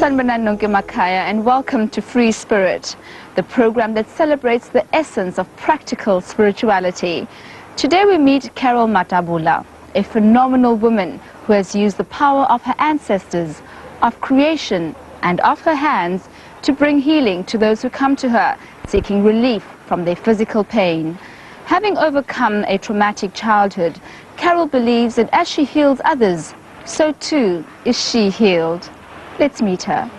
Sanibonani Makaya, and welcome to Free Spirit, the program that celebrates the essence of practical spirituality. Today we meet Carol Matabula, a phenomenal woman who has used the power of her ancestors, of creation and of her hands to bring healing to those who come to her seeking relief from their physical pain. Having overcome a traumatic childhood, Carol believes that as she heals others, so too is she healed. Let's meet her.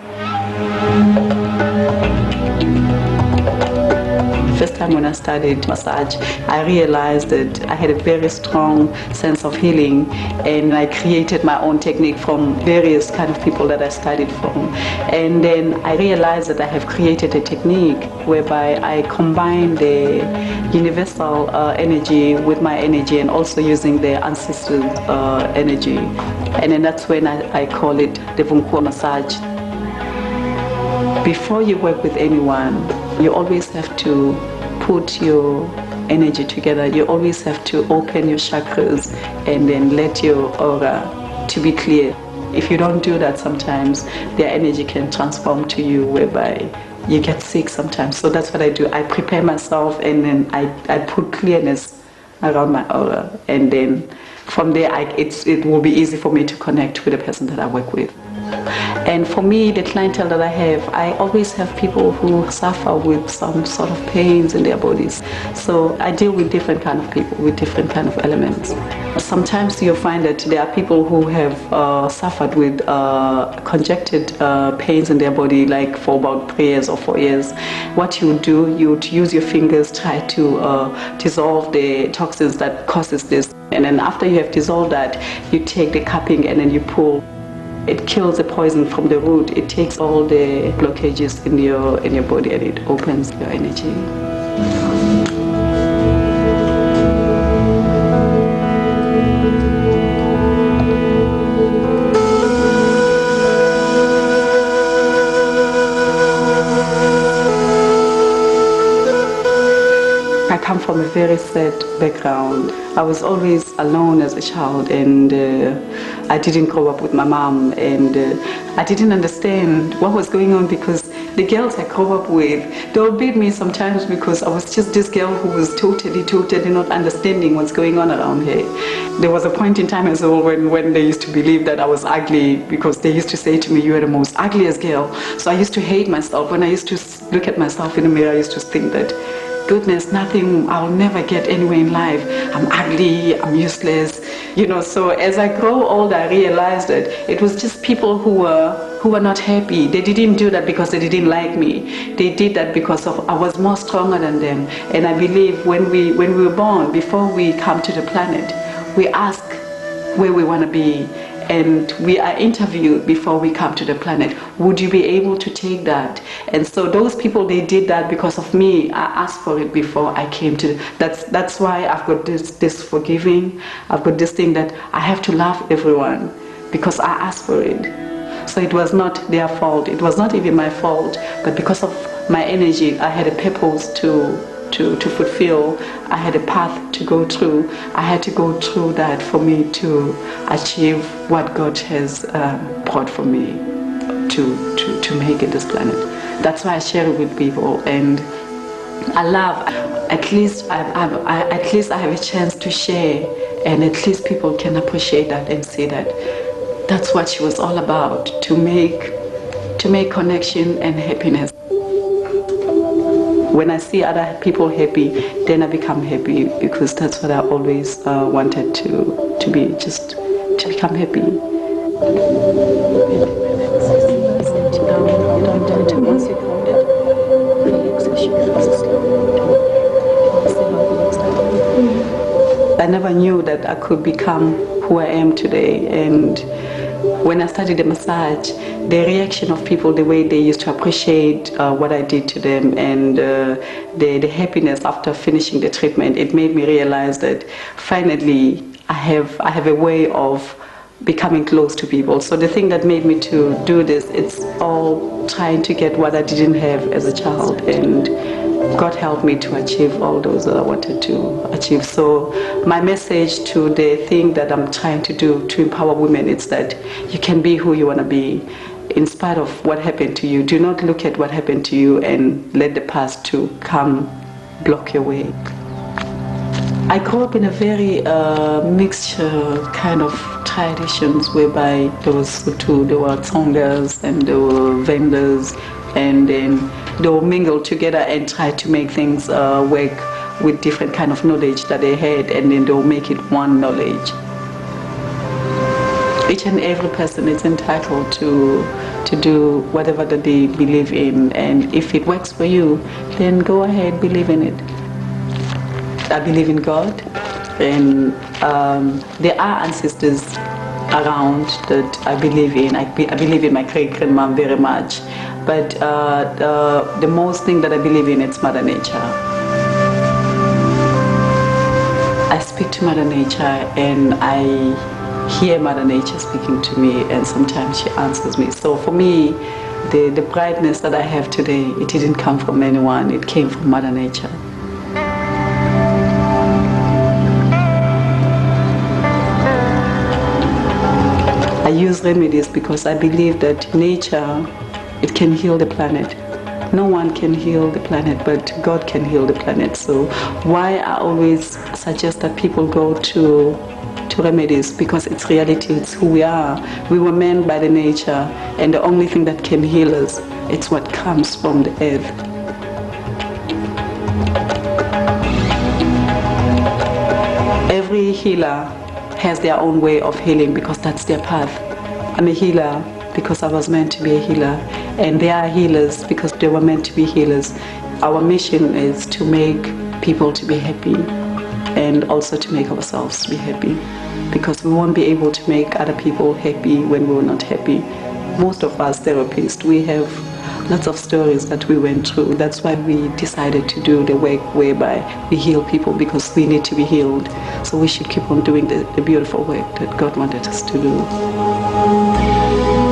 First time when I studied massage, I realized that I had a very strong sense of healing, and I created my own technique from various kind of people that I studied from. And then I realized that I have created a technique whereby I combine the universal energy with my energy, and also using the ancestral energy. And then that's when I call it the Vunkuwa massage. Before you work with anyone, you always have to put your energy together. You always have to open your chakras and then let your aura to be clear. If you don't do that, sometimes their energy can transform to you, whereby you get sick sometimes. So that's what I do. I prepare myself, and then I put clearness around my aura, and then from there it will be easy for me to connect with the person that I work with. And for me, the clientele that I have, I always have people who suffer with some sort of pains in their bodies. So I deal with different kind of people, with different kind of elements. Sometimes you'll find that there are people who have suffered with conjected pains in their body, like for about 3 years or 4 years. What you would do, you would use your fingers, try to dissolve the toxins that causes this. And then after you have dissolved that, you take the cupping and then you pull. It kills the poison from the root. It takes all the blockages in your body, and it opens your energy. I come from a very sad background. I was always alone as a child, and I didn't grow up with my mom, and I didn't understand what was going on, because the girls I grew up with, they would beat me sometimes because I was just this girl who was totally not understanding what's going on around her. There was a point in time as well when they used to believe that I was ugly, because they used to say to me, "You are the most ugliest girl." So I used to hate myself. When I used to look at myself in the mirror, I used to think that, goodness, nothing, I'll never get anywhere in life. I'm ugly, I'm useless. So as I grow older, I realized that it was just people who were not happy. They didn't do that because they didn't like me. They did that because I was more stronger than them. And I believe when we were born, before we come to the planet, we ask where we want to be. And we are interviewed before we come to the planet. Would you be able to take that? And so those people, they did that because of me. I asked for it before I came to. That's why I've got this forgiving. I've got this thing that I have to love everyone because I asked for it. So it was not their fault. It was not even my fault. But because of my energy, I had a purpose to fulfill. I had a path to go through. I had to go through that for me to achieve what God has brought for me to make it this planet. That's why I share it with people, and I love. At least I have a chance to share, and at least people can appreciate that and say that that's what she was all about, to make connection and happiness. When I see other people happy, then I become happy, because that's what I always wanted to be, just to become happy. I never knew that I could become who I am today, and when I started the massage, the reaction of people, the way they used to appreciate what I did to them, and the happiness after finishing the treatment, it made me realize that finally I have a way of becoming close to people. So the thing that made me to do this, it's all trying to get what I didn't have as a child, and God helped me to achieve all those that I wanted to achieve. So my message to the thing that I'm trying to do to empower women is that you can be who you want to be. in spite of what happened to you. Do not look at what happened to you and let the past to come block your way. I grew up in a very mixture kind of traditions whereby there was Sutu, there were Tsongas, and there were vendors, and then they will mingle together and try to make things work with different kind of knowledge that they had, and then they'll make it one knowledge. Each and every person is entitled to do whatever that they believe in, and if it works for you, then go ahead, believe in it. I believe in God, and there are ancestors around that I believe in. I believe in my great-grandmom very much, but the most thing that I believe in is Mother Nature. I speak to Mother Nature, and I hear Mother Nature speaking to me, and sometimes she answers me. So for me, the brightness that I have today, it didn't come from anyone, it came from Mother Nature. I use remedies because I believe that nature, it can heal the planet. No one can heal the planet, but God can heal the planet. So why I always suggest that people go to remedies, because it's reality, it's who we are. We were made by the nature, and the only thing that can heal us, it's what comes from the earth. Every healer has their own way of healing because that's their path. I'm a healer because I was meant to be a healer, and they are healers because they were meant to be healers. Our mission is to make people to be happy, and also to make ourselves be happy, because we won't be able to make other people happy when we're not happy. Most of us therapists, we have lots of stories that we went through. That's why we decided to do the work whereby we heal people, because we need to be healed. So we should keep on doing the beautiful work that God wanted us to do.